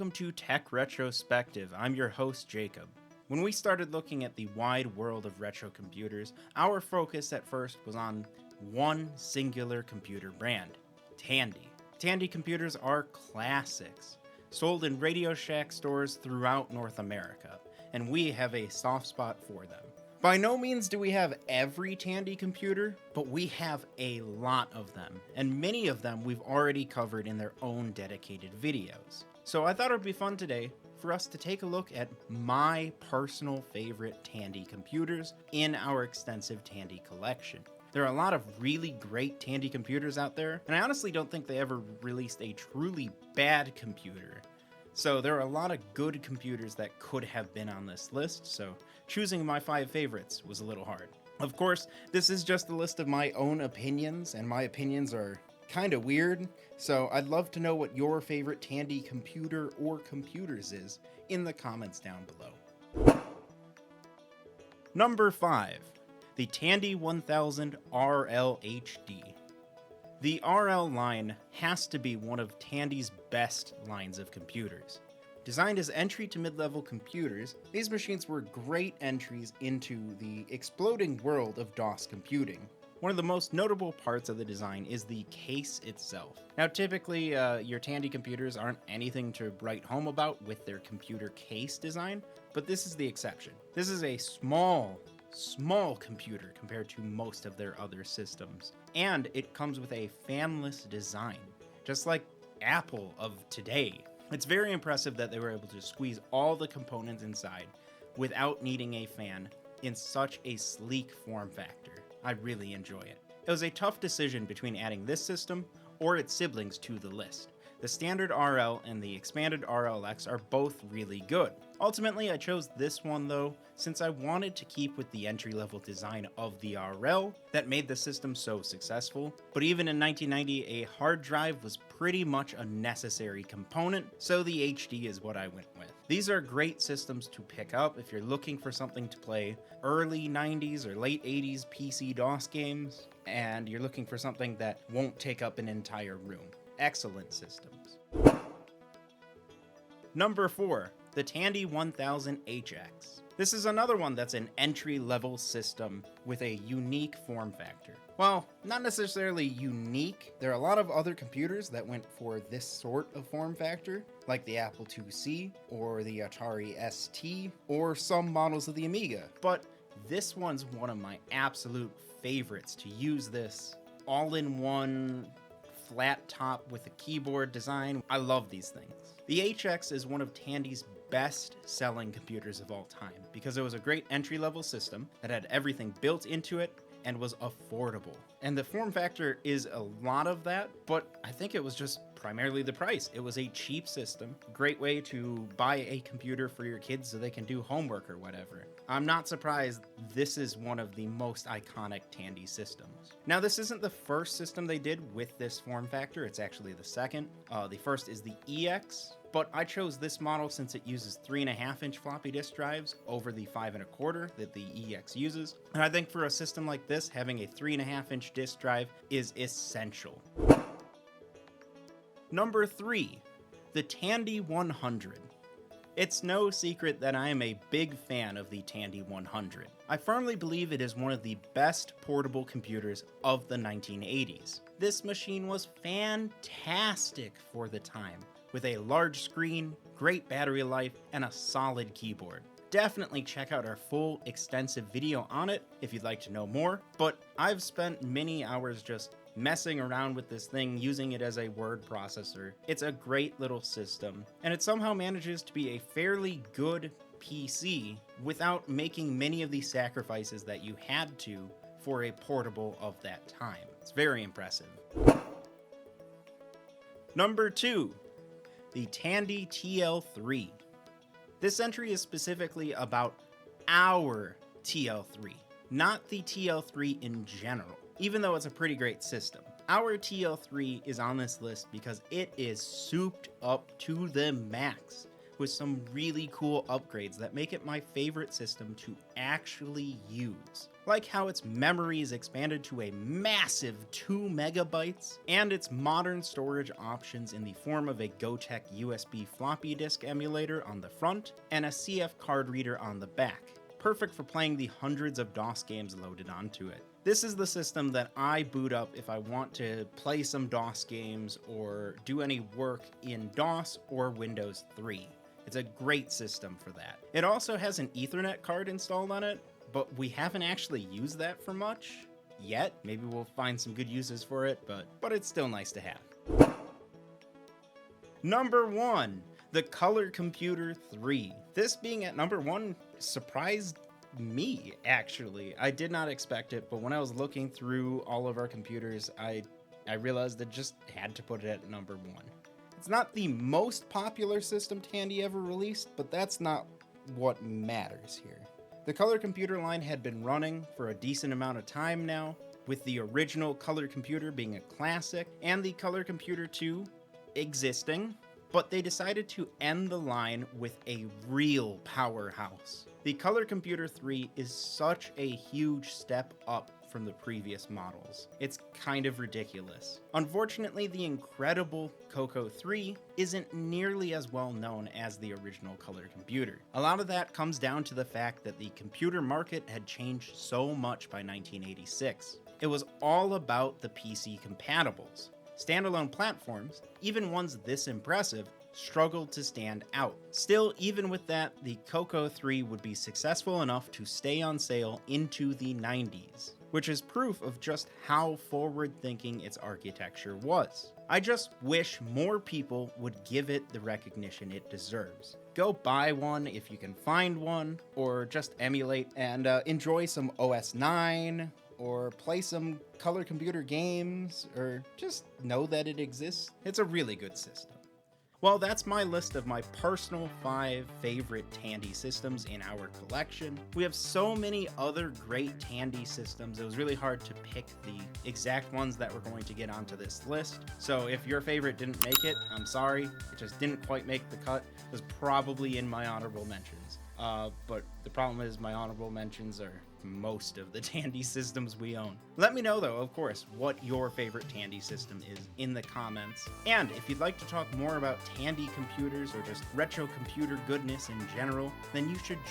welcome to Tech Retrospective. I'm your host, Jacob. When we started looking at the wide world of retro computers, our focus at first was on one singular computer brand, Tandy. Tandy computers are classics, sold in Radio Shack stores throughout North America, and we have a soft spot for them. By no means do we have every Tandy computer, but we have a lot of them, and many of them we've already covered in their own dedicated videos. So I thought it would be fun today for us to take a look at my personal favorite Tandy computers in our extensive Tandy collection. There are a lot of really great Tandy computers out there, and I honestly don't think they ever released a truly bad computer. So there are a lot of good computers that could have been on this list, so choosing my 5 favorites was a little hard. Of course, this is just a list of my own opinions, and my opinions are kind of weird, so I'd love to know what your favorite Tandy computer or computers is in the comments down below. Number 5. The Tandy 1000 RL HD. The RL line has to be one of Tandy's best lines of computers. Designed as entry to mid-level computers, these machines were great entries into the exploding world of DOS computing. One of the most notable parts of the design is the case itself. Now typically, your Tandy computers aren't anything to write home about with their computer case design, but this is the exception. This is a small computer compared to most of their other systems. And it comes with a fanless design, just like Apple of today. It's very impressive that they were able to squeeze all the components inside without needing a fan in such a sleek form factor. I really enjoy it. It was a tough decision between adding this system or its siblings to the list. The standard RL and the expanded RLX are both really good. Ultimately, I chose this one though, since I wanted to keep with the entry-level design of the RL that made the system so successful. But even in 1990, a hard drive was pretty much a necessary component, so the HD is what I went with. These are great systems to pick up if you're looking for something to play early 90s or late 80s PC DOS games, and you're looking for something that won't take up an entire room. Excellent systems. Number 4. The Tandy 1000 HX. This is another one that's an entry-level system with a unique form factor. Well, not necessarily unique. There are a lot of other computers that went for this sort of form factor, like the Apple IIc, or the Atari ST, or some models of the Amiga. But this one's one of my absolute favorites to use this all-in-one flat top with a keyboard design. I love these things. The HX is one of Tandy's best-selling computers of all time because it was a great entry-level system that had everything built into it and was affordable. And the form factor is a lot of that, but I think it was just primarily the price. It was a cheap system, great way to buy a computer for your kids so they can do homework or whatever. I'm not surprised this is one of the most iconic Tandy systems. Now, this isn't the first system they did with this form factor, it's actually the second. The first is the EX, but I chose this model since it uses 3.5-inch floppy disk drives over the 5.25 that the EX uses. And I think for a system like this, having a 3.5-inch disk drive is essential. Number 3, the Tandy 100. It's no secret that I am a big fan of the Tandy 100. I firmly believe it is one of the best portable computers of the 1980s. This machine was fantastic for the time, with a large screen, great battery life, and a solid keyboard. Definitely check out our full extensive video on it if you'd like to know more, but I've spent many hours just messing around with this thing, using it as a word processor. It's a great little system, and it somehow manages to be a fairly good PC without making many of the sacrifices that you had to for a portable of that time. It's very impressive. Number 2, the Tandy TL3. This entry is specifically about our TL3, not the TL3 in general, even though it's a pretty great system. Our TL3 is on this list because it is souped up to the max with some really cool upgrades that make it my favorite system to actually use. Like how its memory is expanded to a massive 2 megabytes, and its modern storage options in the form of a Gotek USB floppy disk emulator on the front and a CF card reader on the back. Perfect for playing the hundreds of DOS games loaded onto it. This is the system that I boot up if I want to play some DOS games or do any work in DOS or Windows 3. It's a great system for that. It also has an Ethernet card installed on it, but we haven't actually used that for much yet. Maybe we'll find some good uses for it, but it's still nice to have. Number 1, the Color Computer 3. This being at number 1 surprised me, actually. I did not expect it, but when I was looking through all of our computers, I realized I just had to put it at number 1. It's not the most popular system Tandy ever released, but that's not what matters here. The Color Computer line had been running for a decent amount of time now, with the original Color Computer being a classic and the Color Computer 2 existing, but they decided to end the line with a real powerhouse. The Color Computer 3 is such a huge step up from the previous models. It's kind of ridiculous. Unfortunately, the incredible Coco 3 isn't nearly as well known as the original Color Computer. A lot of that comes down to the fact that the computer market had changed so much by 1986. It was all about the PC compatibles. Standalone platforms, even ones this impressive, struggled to stand out. Still, even with that, the Coco 3 would be successful enough to stay on sale into the 90s, which is proof of just how forward-thinking its architecture was. I just wish more people would give it the recognition it deserves. Go buy one if you can find one, or just emulate and enjoy some OS 9, or play some Color Computer games, or just know that it exists. It's a really good system. Well, that's my list of my personal 5 favorite Tandy systems in our collection. We have so many other great Tandy systems, it was really hard to pick the exact ones that were going to get onto this list. So if your favorite didn't make it, I'm sorry. It just didn't quite make the cut. It was probably in my honorable mentions. But the problem is my honorable mentions are most of the Tandy systems we own. Let me know, though, of course, what your favorite Tandy system is in the comments. And if you'd like to talk more about Tandy computers or just retro computer goodness in general, then you should